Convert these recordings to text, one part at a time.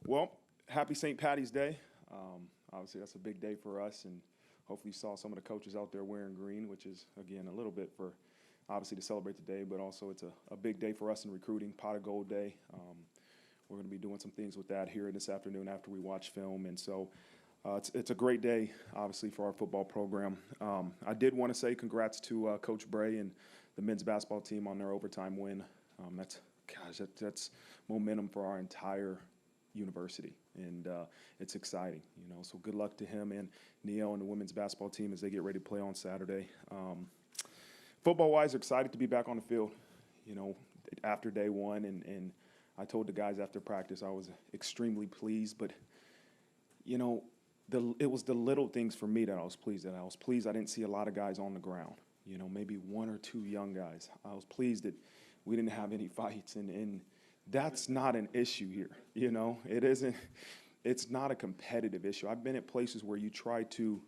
Well, happy St. Patty's Day. Obviously, that's a big day for us, and hopefully you saw some of the coaches out there wearing green, which is, again, a little bit for, obviously, to celebrate the day, but also it's a big day for us in recruiting, Pot of Gold Day. We're going to be doing some things with that here this afternoon after we watch film, and so it's a great day, obviously, for our football program. I did want to say congrats to Coach Bray and the men's basketball team on their overtime win. That's momentum for our entire university, and it's exciting, so good luck to him and Neil and the women's basketball team as they get ready to play on Saturday. Football-wise, excited to be back on the field, after day one, and I told the guys after practice I was extremely pleased, but, it was the little things for me that I was pleased at. I was pleased I didn't see a lot of guys on the ground, maybe one or two young guys. I was pleased that we didn't have any fights, and that's not an issue here, It isn't. It's not a competitive issue. I've been at places where you try to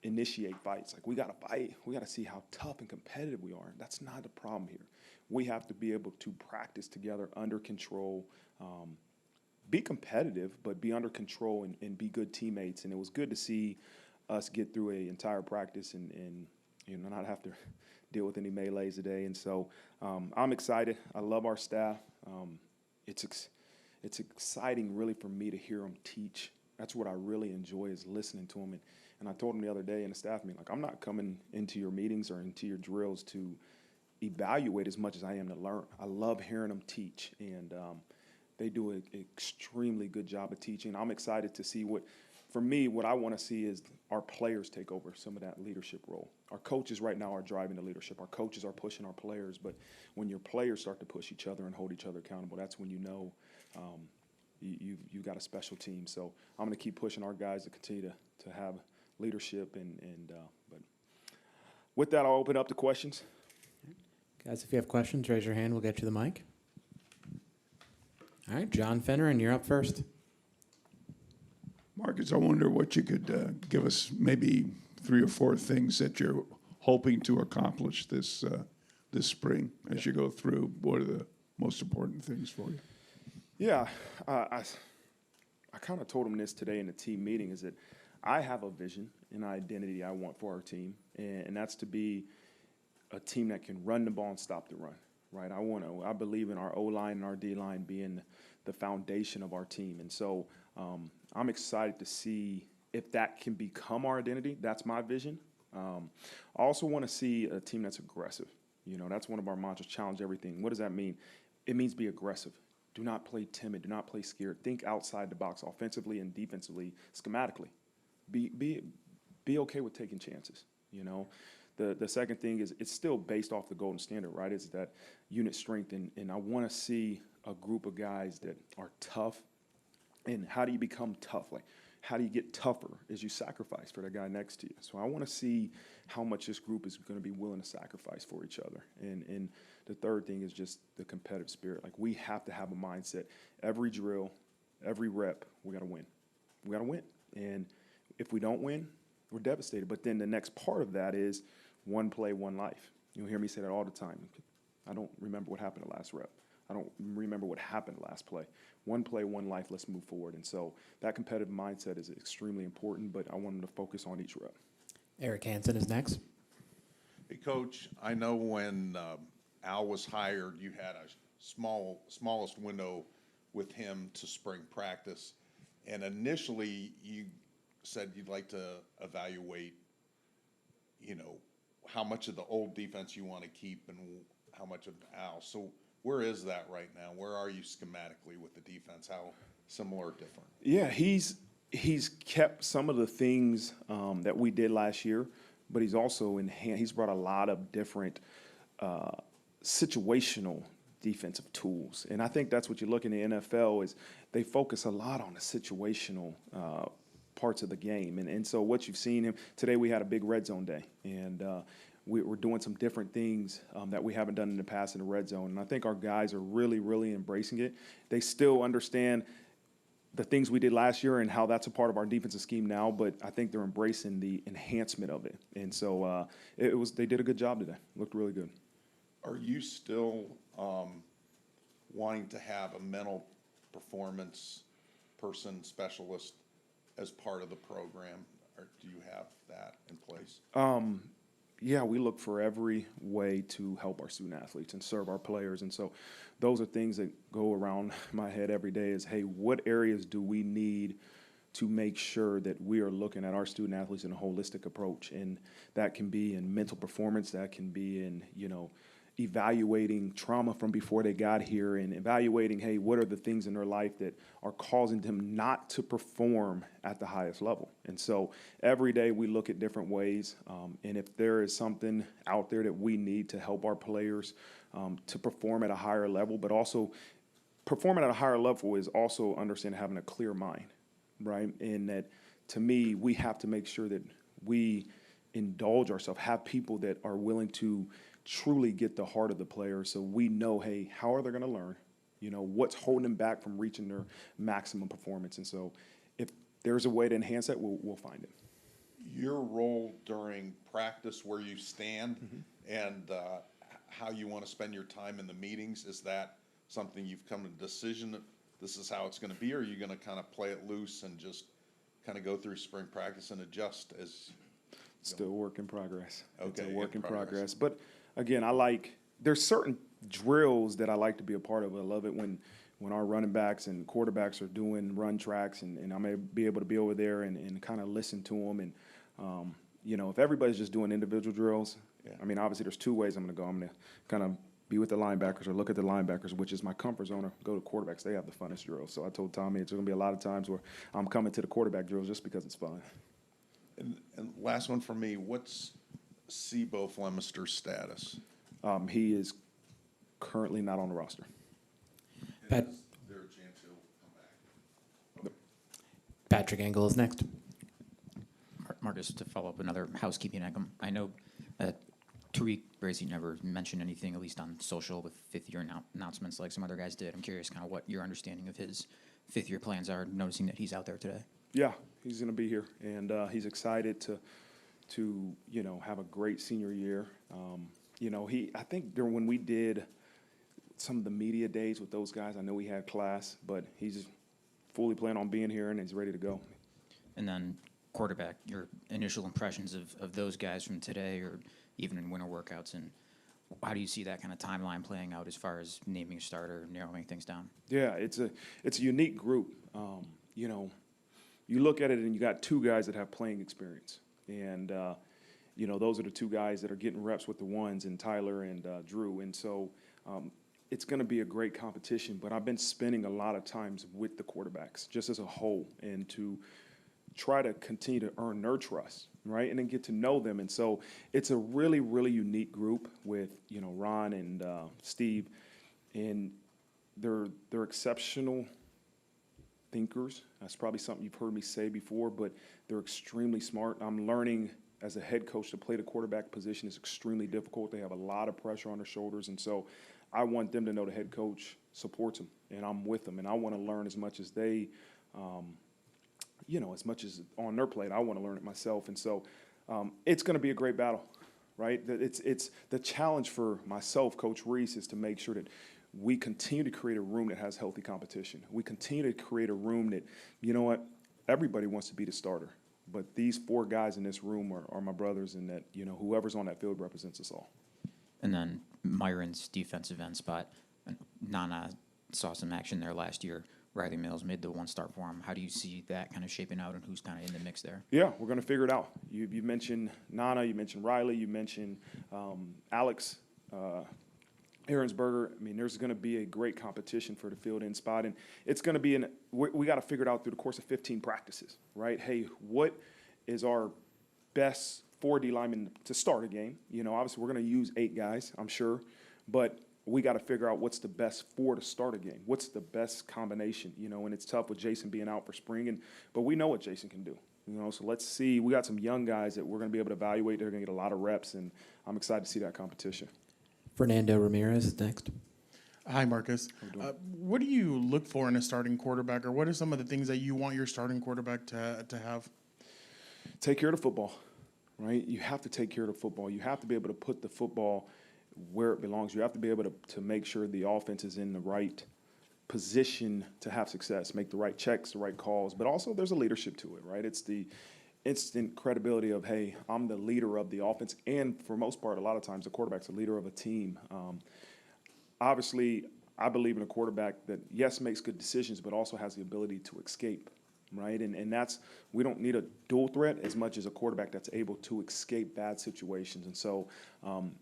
initiate fights. Like, we got to fight. We got to see how tough and competitive we are. That's not the problem here. We have to be able to practice together under control, be competitive, but be under control and be good teammates. And it was good to see us get through an entire practice and not have to deal with any melees today. And so I'm excited. I love our staff. It's exciting, really, for me to hear them teach. That's what I really enjoy, is listening to them. And I told them the other day in a staff meeting, I'm not coming into your meetings or into your drills to evaluate as much as I am to learn. I love hearing them teach, and they do an extremely good job of teaching. I'm excited to see what I want to see is our players take over some of that leadership role. Our coaches right now are driving the leadership. Our coaches are pushing our players, but when your players start to push each other and hold each other accountable, that's when you got a special team. So I'm going to keep pushing our guys to continue to have leadership, but with that, I'll open up to questions. Guys, if you have questions, raise your hand. We'll get you the mic. All right, John Fenner, and you're up first. Marcus, I wonder what you could give us, maybe 3 or 4 things that you're hoping to accomplish this spring as you go through. What are the most important things for you? Yeah, I kind of told him this today in the team meeting, is that I have a vision and identity I want for our team, and that's to be a team that can run the ball and stop the run, right? I believe in our O-line and our D-line being the foundation of our team, and so I'm excited to see if that can become our identity. That's my vision. I also want to see a team that's aggressive. That's one of our mantras, challenge everything. What does that mean? It means be aggressive. Do not play timid. Do not play scared. Think outside the box, offensively and defensively, schematically. Be okay with taking chances. The second thing is it's still based off the golden standard, right? It's that unit strength, and I want to see a group of guys that are tough. And how do you become tough? Like, how do you get tougher as you sacrifice for the guy next to you? So I want to see how much this group is going to be willing to sacrifice for each other. And the third thing is just the competitive spirit. Like, we have to have a mindset. Every drill, every rep, we got to win. We got to win. And if we don't win, we're devastated. But then the next part of that is one play, one life. You'll hear me say that all the time. I don't remember what happened the last rep. I don't remember what happened last play. One play, one life, let's move forward. And so that competitive mindset is extremely important, but I want them to focus on each rep. Eric Hansen is next. Hey, Coach, I know when Al was hired, you had a smallest window with him to spring practice. And initially, you said you'd like to evaluate, how much of the old defense you want to keep and how much of Al. So where is that right now? Where are you schematically with the defense? How similar or different? Yeah, he's kept some of the things that we did last year, but he's also he's brought a lot of different situational defensive tools. And I think that's what you look in the NFL is they focus a lot on the situational parts of the game. And so what you've seen him today, we had a big red zone day, and we're doing some different things that we haven't done in the past in the red zone. And I think our guys are really, really embracing it. They still understand the things we did last year and how that's a part of our defensive scheme now, but I think they're embracing the enhancement of it. And so they did a good job today. Looked really good. Are you still wanting to have a mental performance person specialist as part of the program? Or do you have that in place? Yeah, we look for every way to help our student athletes and serve our players. And so those are things that go around my head every day is, hey, what areas do we need to make sure that we are looking at our student athletes in a holistic approach? And that can be in mental performance, that can be in, evaluating trauma from before they got here and evaluating, hey, what are the things in their life that are causing them not to perform at the highest level? And so every day we look at different ways. And if there is something out there that we need to help our players to perform at a higher level, but also performing at a higher level is also understanding having a clear mind, right? And that, to me, we have to make sure that we indulge ourselves, have people that are willing to truly get the heart of the player so we know, hey, how are they going to learn? What's holding them back from reaching their maximum performance? And so if there's a way to enhance that, we'll find it. Your role during practice, where you stand, and how you want to spend your time in the meetings, is that something you've come to a decision that this is how it's going to be, or are you going to kind of play it loose and just kind of go through spring practice and adjust as? Still work in progress. It's Okay, a work in in progress. progress. But again, there's certain drills that I like to be a part of. I love it when our running backs and quarterbacks are doing run tracks, and I may be able to be over there and kind of listen to them. And, if everybody's just doing individual drills, I mean, obviously there's two ways I'm going to go. I'm going to kind of be with the linebackers or look at the linebackers, which is my comfort zone, or go to quarterbacks. They have the funnest drills. So I told Tommy it's going to be a lot of times where I'm coming to the quarterback drills just because it's fun. And last one for me, what's Sebo Flemister's status? He is currently not on the roster. Pat- Is there a chance he'll come back? Patrick Engel is next. Marcus, to follow up another housekeeping item, I know that Tariq Bracy never mentioned anything, at least on social, with fifth-year announcements like some other guys did. I'm curious kind of what your understanding of his fifth-year plans are, noticing that he's out there today. Yeah, he's going to be here, and he's excited to have a great senior year. I think when we did some of the media days with those guys, I know he had class, but he's fully planning on being here and he's ready to go. And then quarterback, your initial impressions of those guys from today, or even in winter workouts, and how do you see that kind of timeline playing out as far as naming a starter, narrowing things down? Yeah, it's a unique group. You look at it and you got two guys that have playing experience, and those are the two guys that are getting reps with the ones, and Tyler and Drew. And so it's going to be a great competition, but I've been spending a lot of times with the quarterbacks just as a whole, and to try to continue to earn their trust, right, and then get to know them. And so it's a really, really unique group with, Ron and Steve, and they're exceptional thinkers. That's probably something you've heard me say before, but they're extremely smart. I'm learning as a head coach to play the quarterback position is extremely difficult. They have a lot of pressure on their shoulders, and so I want them to know the head coach supports them, and I'm with them, and I want to learn as much as they, as much as on their plate, I want to learn it myself. And so it's going to be a great battle, right? It's the challenge for myself, Coach Reese, is to make sure that we continue to create a room that has healthy competition. We continue to create a room that, everybody wants to be the starter. But these four guys in this room are my brothers, and that, whoever's on that field represents us all. And then Myron's defensive end spot, Nana saw some action there last year. Riley Mills made the one start for him. How do you see that kind of shaping out, and who's kind of in the mix there? Yeah, we're going to figure it out. You mentioned Nana, you mentioned Riley, you mentioned Alex Aaronsberger. I mean, there's going to be a great competition for the field end spot, and it's going to be we got to figure it out through the course of 15 practices, right? Hey, what is our best 4D lineman to start a game? Obviously we're going to use 8 guys, I'm sure, but we got to figure out what's the best 4 to start a game. What's the best combination? And it's tough with Jason being out for spring, but we know what Jason can do. So let's see. We got some young guys that we're going to be able to evaluate. They're going to get a lot of reps, and I'm excited to see that competition. Fernando Ramirez is next. Hi, Marcus. What do you look for in a starting quarterback, or what are some of the things that you want your starting quarterback to have? Take care of the football, right? You have to take care of the football. You have to be able to put the football where it belongs. You have to be able to make sure the offense is in the right position to have success, make the right checks, the right calls, but also there's a leadership to it, right? It's the instant credibility of, hey, I'm the leader of the offense, and for most part, a lot of times the quarterback's the leader of a team. Obviously, I believe in a quarterback that, yes, makes good decisions, but also has the ability to escape, right? And that's, we don't need a dual threat as much as a quarterback that's able to escape bad situations. And so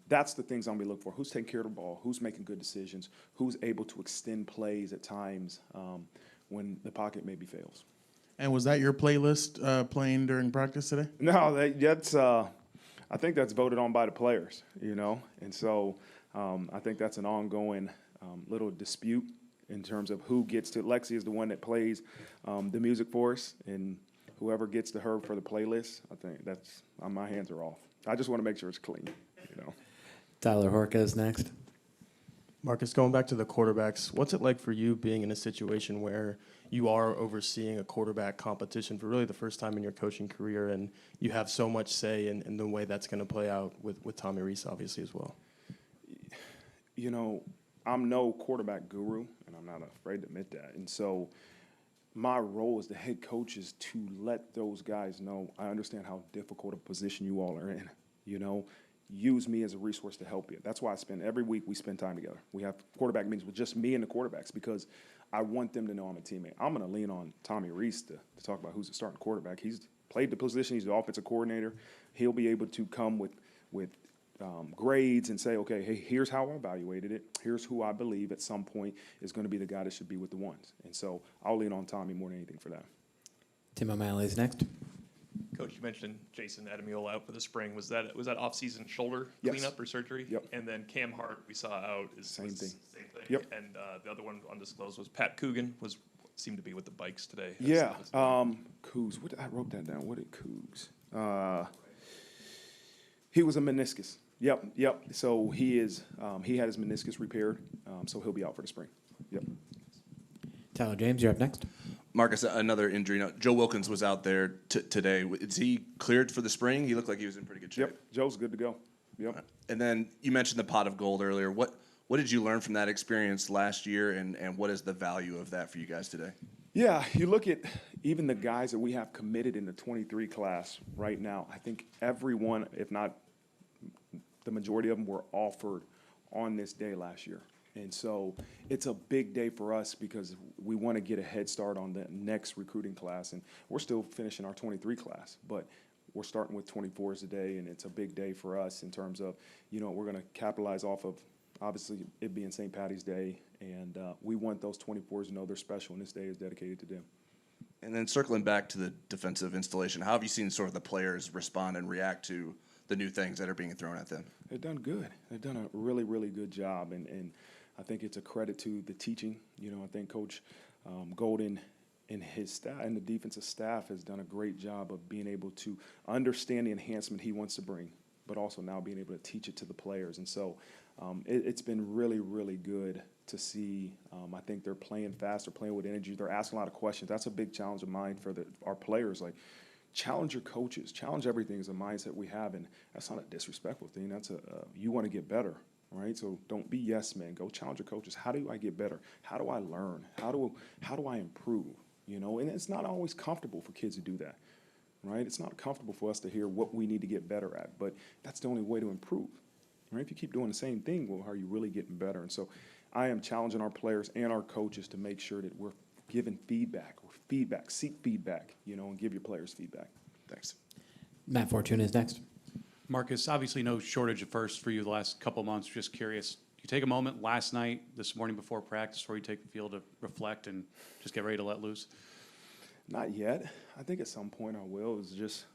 that's the things I'm going to look for. Who's taking care of the ball? Who's making good decisions? Who's able to extend plays at times when the pocket maybe fails? And was that your playlist playing during practice today? No, that's I think that's voted on by the players, you know? And so I think that's an ongoing little dispute in terms of who gets to. Lexi is the one that plays the music for us, and whoever gets to her for the playlist, I think that's, my hands are off. I just want to make sure it's clean, you know? Tyler Horka is next. Marcus, going back to the quarterbacks, what's it like for you being in a situation where you are overseeing a quarterback competition for really the first time in your coaching career, and you have so much say in the way that's going to play out with Tommy Rees, obviously, as well? You know, I'm no quarterback guru, and I'm not afraid to admit that. And so my role as the head coach is to let those guys know I understand how difficult a position you all are in, you know. Use me as a resource to help you. That's why every week we spend time together. We have quarterback meetings with just me and the quarterbacks because I want them to know I'm a teammate. I'm going to lean on Tommy Rees to talk about who's the starting quarterback. He's played the position. He's the offensive coordinator. He'll be able to come with grades and say, okay, hey, here's how I evaluated it. Here's who I believe at some point is going to be the guy that should be with the ones. And so I'll lean on Tommy more than anything for that. Tim O'Malley is next. Coach, you mentioned Jason Adamule out for the spring. Was that off-season shoulder Yes. cleanup or surgery? Yep. And then Cam Hart we saw out is Same thing. Same thing. Yep. And the other one undisclosed was Pat Coogan seemed to be with the bikes today. Yeah, Cougs. I wrote that down. What did Cougs? He was a meniscus. Yep. So he had his meniscus repaired, so he'll be out for the spring. Yep. Tyler James, you're up next. Marcus, another injury. Now, Joe Wilkins was out there today. Is he cleared for the spring? He looked like he was in pretty good shape. Yep. Joe's good to go. Yep. And then you mentioned the pot of gold earlier. What did you learn from that experience last year, and what is the value of that for you guys today? Yeah, you look at even the guys that we have committed in the 23 class right now. I think everyone, if not the majority of them, were offered on this day last year. And so it's a big day for us because we want to get a head start on the next recruiting class. And we're still finishing our 23 class, but we're starting with 24s today, and it's a big day for us in terms of, you know, we're going to capitalize off of, obviously, it being St. Patty's Day, and we want those 24s to know they're special, and this day is dedicated to them. And then circling back to the defensive installation, how have you seen sort of the players respond and react to the new things that are being thrown at them? They've done good. They've done a really, really good job, and I think it's a credit to the teaching. You know, I think Coach Golden and his staff and the defensive staff has done a great job of being able to understand the enhancement he wants to bring, but also now being able to teach it to the players. And so it's been really, really good to see. I think they're playing fast, they're playing with energy, they're asking a lot of questions. That's a big challenge of mine for our players. Like, challenge your coaches, challenge everything is a mindset we have, and that's not a disrespectful thing. That's you want to get better. Right, so don't be yes man. Go challenge your coaches. How do I get better? How do I learn? How do I improve? You know, and it's not always comfortable for kids to do that. Right, it's not comfortable for us to hear what we need to get better at. But that's the only way to improve. Right, if you keep doing the same thing, well, how are you really getting better? And so, I am challenging our players and our coaches to make sure that we're giving feedback. Seek feedback. You know, and give your players feedback. Thanks. Matt Fortuna is next. Marcus, obviously no shortage of firsts for you the last couple of months. Just curious, you take a moment last night, this morning before practice, before you take the field to reflect and just get ready to let loose? Not yet. I think at some point I will. It's just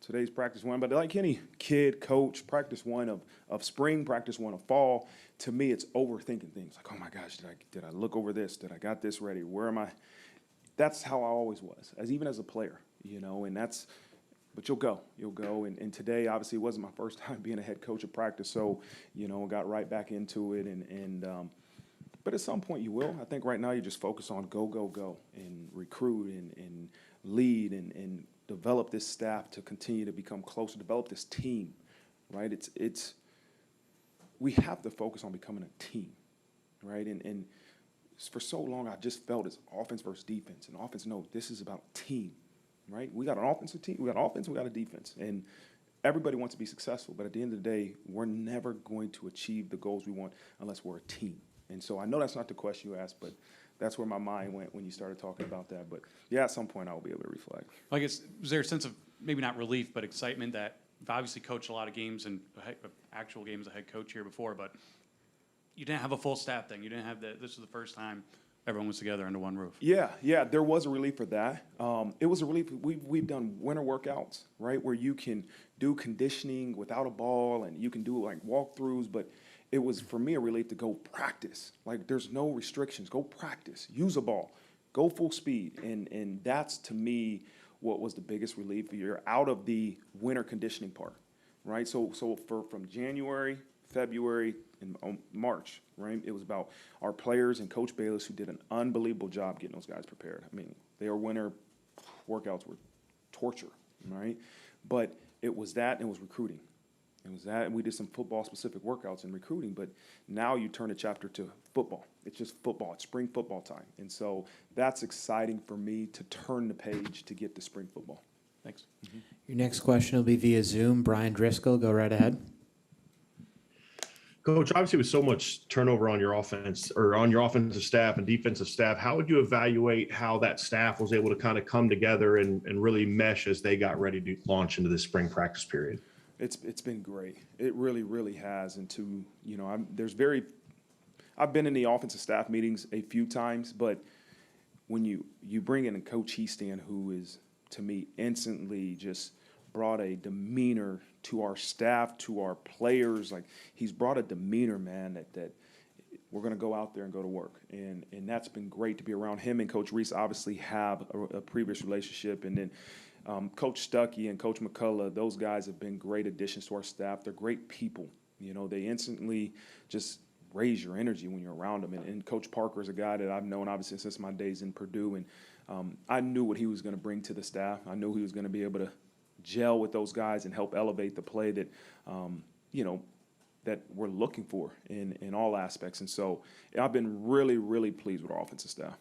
today's practice one. But like any kid, coach, practice one of spring, practice one of fall, to me it's overthinking things. Like, oh my gosh, did I look over this? Did I got this ready? Where am I? That's how I always was, even as a player, you know, and that's – but you'll go. And today, obviously, it wasn't my first time being a head coach of practice, so, you know, got right back into it. But at some point you will. I think right now you just focus on go, and recruit and lead and develop this staff to continue to become closer, develop this team, right? We have to focus on becoming a team, right? And for so long, I just felt it's offense versus defense. And offense, no, this is about team, right? We got an offensive team. We got offense, we got a defense. And everybody wants to be successful. But at the end of the day, we're never going to achieve the goals we want unless we're a team. And so I know that's not the question you asked, but that's where my mind went when you started talking about that. But yeah, at some point I will be able to reflect. I guess, was there a sense of maybe not relief, but excitement that you've obviously coached a lot of games and actual games as a head coach here before, but you didn't have a full staff thing. You didn't have this was the first time everyone was together under one roof. Yeah, there was a relief for that. It was a relief. We've done winter workouts, right, where you can do conditioning without a ball and you can do like walkthroughs, but it was for me a relief to go practice. Like there's no restrictions. Go practice. Use a ball. Go full speed. And that's to me what was the biggest relief. You're out of the winter conditioning part, right? So from January, February, and March, right? It was about our players and Coach Bayless who did an unbelievable job getting those guys prepared. I mean, their winter workouts were torture, right? But it was that and it was recruiting. It was that, and we did some football-specific workouts and recruiting, but now you turn the chapter to football. It's just football. It's spring football time. And so that's exciting for me to turn the page to get to spring football. Thanks. Your next question will be via Zoom. Brian Driscoll, go right ahead. Coach, obviously with so much turnover on your offense or on your offensive staff and defensive staff, how would you evaluate how that staff was able to kind of come together and really mesh as they got ready to launch into this spring practice period? It's been great. It really, really has. And I've been in the offensive staff meetings a few times, but when you bring in a Coach Heaston who is, to me, instantly just brought a demeanor to our staff, to our players. Like he's brought a demeanor, man, that we're going to go out there and go to work. And that's been great to be around him. And Coach Reese obviously have a previous relationship. And then Coach Stuckey and Coach McCullough, those guys have been great additions to our staff. They're great people. They instantly just raise your energy when you're around them. And Coach Parker is a guy that I've known obviously since my days in Purdue. And I knew what he was going to bring to the staff. I knew he was going to be able to gel with those guys and help elevate the play that, that we're looking for in all aspects. And so I've been really, really pleased with our offensive staff.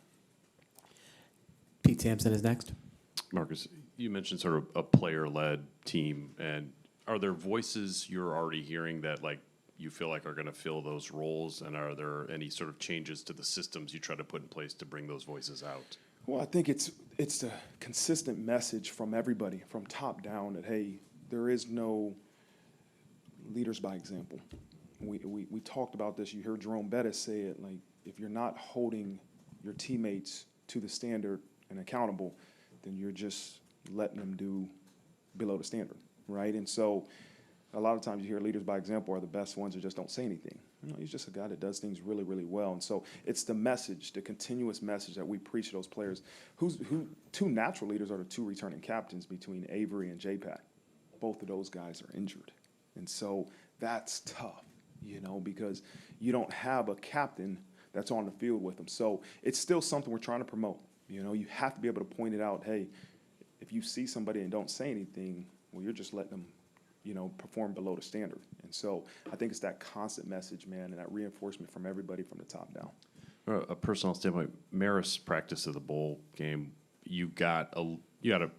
Pete Sampson is next. Marcus, you mentioned sort of a player-led team, and are there voices you're already hearing that like you feel like are going to fill those roles, and are there any sort of changes to the systems you try to put in place to bring those voices out? Well, I think it's a consistent message from everybody, from top down, that, hey, there is no leaders by example. We talked about this. You heard Jerome Bettis say it, like, if you're not holding your teammates to the standard and accountable, then you're just letting them do below the standard, right? And so a lot of times you hear leaders by example are the best ones who just don't say anything. He's just a guy that does things really, really well. And so it's the message, the continuous message that we preach to those players. Two natural leaders are the two returning captains between Avery and J-Pack. Both of those guys are injured. And so that's tough, because you don't have a captain that's on the field with them. So it's still something we're trying to promote. You have to be able to point it out. Hey, if you see somebody and don't say anything, well, you're just letting them perform below the standard. And so I think it's that constant message, man, and that reinforcement from everybody from the top down. A personal standpoint, Maris practice of the bowl game, you got a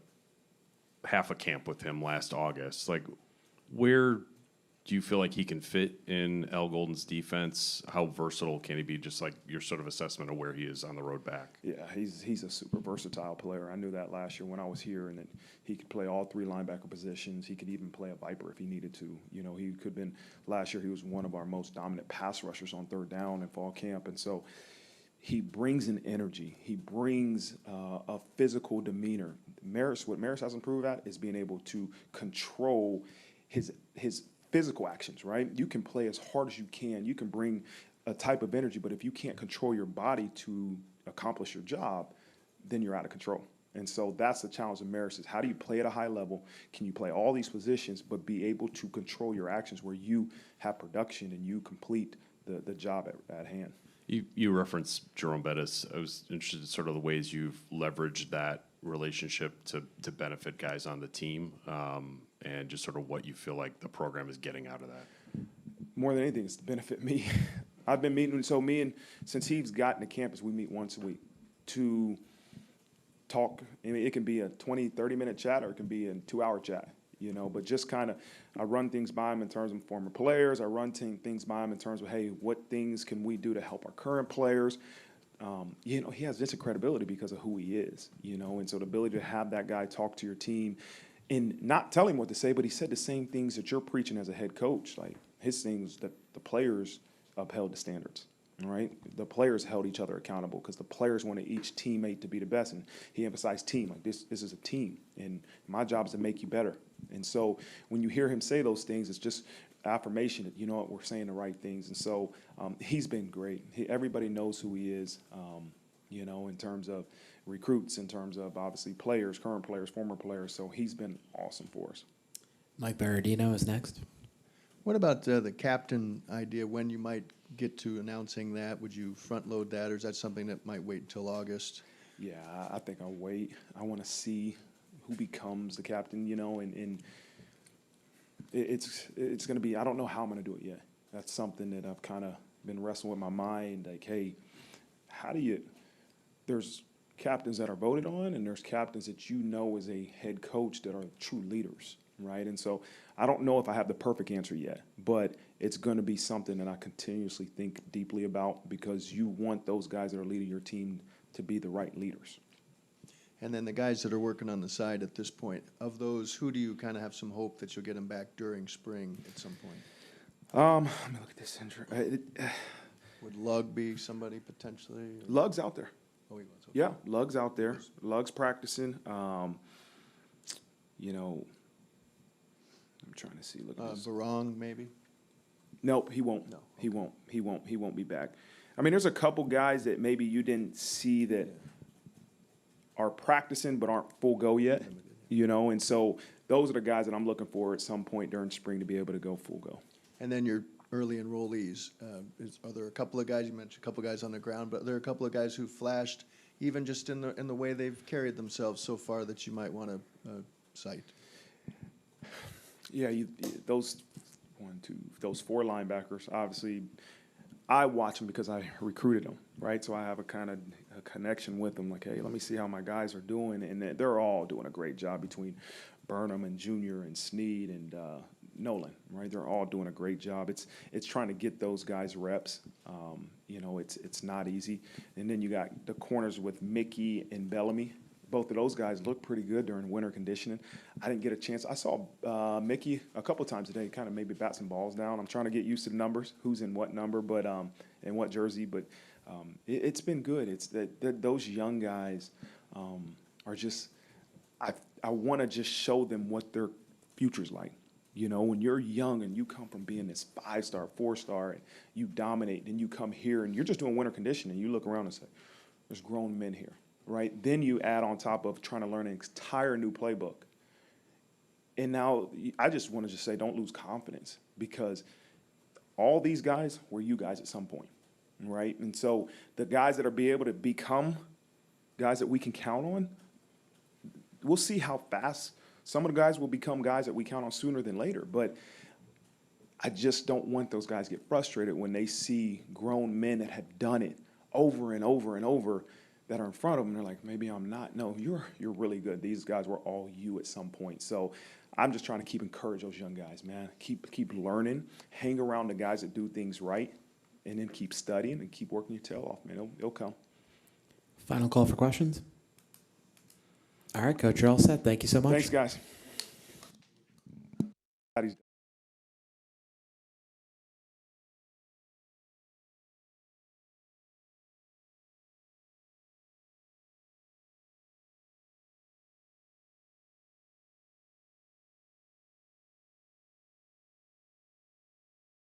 half a camp with him last August. Like, where do you feel like he can fit in Al Golden's defense? How versatile can he be? Just like your sort of assessment of where he is on the road back. Yeah, he's a super versatile player. I knew that last year when I was here, and that he could play all three linebacker positions. He could even play a viper if he needed to. He could have been, last year he was one of our most dominant pass rushers on third down in fall camp. And so he brings an energy. He brings a physical demeanor. What Maris has improved at is being able to control his physical actions, right? You can play as hard as you can. You can bring a type of energy, but if you can't control your body to accomplish your job, then you're out of control. And so that's the challenge of Maris is how do you play at a high level? Can you play all these positions, but be able to control your actions where you have production and you complete the job at hand? You referenced Jerome Bettis. I was interested in sort of the ways you've leveraged that relationship to benefit guys on the team, and just sort of what you feel like the program is getting out of that. More than anything, it's to benefit me. I've been meeting, since he's gotten to campus, we meet once a week to talk. I mean, it can be a 20, 30-minute chat, or it can be a 2-hour chat, but just kind of, I run things by him in terms of former players. I run things by him in terms of, hey, what things can we do to help our current players? He has this credibility because of who he is, and so the ability to have that guy talk to your team and not tell him what to say, but he said the same things that you're preaching as a head coach. Like, his things that the players upheld the standards, right? The players held each other accountable because the players wanted each teammate to be the best, and he emphasized team. Like, this is a team, and my job is to make you better. And so when you hear him say those things, it's just affirmation that, what, we're saying the right things. And so he's been great. Everybody knows who he is, in terms of recruits, in terms of obviously players, current players, former players. So he's been awesome for us. Mike Berardino is next. What about the captain idea? When you might get to announcing that? Would you front load that, or is that something that might wait until August? Yeah, I think I'll wait. I want to see who becomes the captain, and it's going to be, I don't know how I'm going to do it yet. That's something that I've kind of been wrestling with my mind. Like, hey, there's captains that are voted on, and there's captains that as a head coach that are true leaders, right? And so I don't know if I have the perfect answer yet, but it's going to be something that I continuously think deeply about, because you want those guys that are leading your team to be the right leaders. And then the guys that are working on the side at this point, of those, who do you kind of have some hope that you'll get them back during spring at some point? Let me look at this injury. Would Lug be somebody potentially? Lug's out there. Oh, he was. Okay. Yeah, Lug's out there. Lug's practicing. I'm trying to see. Look at this. Barong, maybe? Nope, he won't. No. He won't. He won't be back. I mean, there's a couple guys that maybe you didn't see that are practicing but aren't full go yet, and so those are the guys that I'm looking for at some point during spring to be able to go full go. And then your early enrollees, are there a couple of guys, you mentioned a couple of guys on the ground, but are there a couple of guys who flashed, even just in the way they've carried themselves so far, that you might want to cite? Yeah, those 4 linebackers, obviously, I watch them because I recruited them, right? So I have a kind of a connection with them. Like, hey, let me see how my guys are doing, and they're all doing a great job between Burnham and Junior and Sneed and Nolan, right? They're all doing a great job. It's trying to get those guys reps. It's not easy. And then you got the corners with Mickey and Bellamy. Both of those guys look pretty good during winter conditioning. I didn't get a chance. I saw Mickey a couple times today, kind of maybe bat some balls down. I'm trying to get used to the numbers, who's in what number, but in what jersey. But it's been good. It's that those young guys are just. I want to just show them what their future's like. When you're young and you come from being this 5-star, 4-star, and you dominate, and you come here and you're just doing winter conditioning, you look around and say, there's grown men here, right? Then you add on top of trying to learn an entire new playbook. And now I just want to just say, don't lose confidence, because all these guys were you guys at some point, right? And so the guys that are be able to become guys that we can count on, we'll see how fast. Some of the guys will become guys that we count on sooner than later, but I just don't want those guys to get frustrated when they see grown men that have done it over and over and over that are in front of them. They're like, maybe I'm not. No, you're really good. These guys were all you at some point. So I'm just trying to keep encourage those young guys, man. Keep learning, hang around the guys that do things right, and then keep studying and keep working your tail off, man. It'll come. Final call for questions. All right, Coach, you're all set. Thank you so much. Thanks, guys.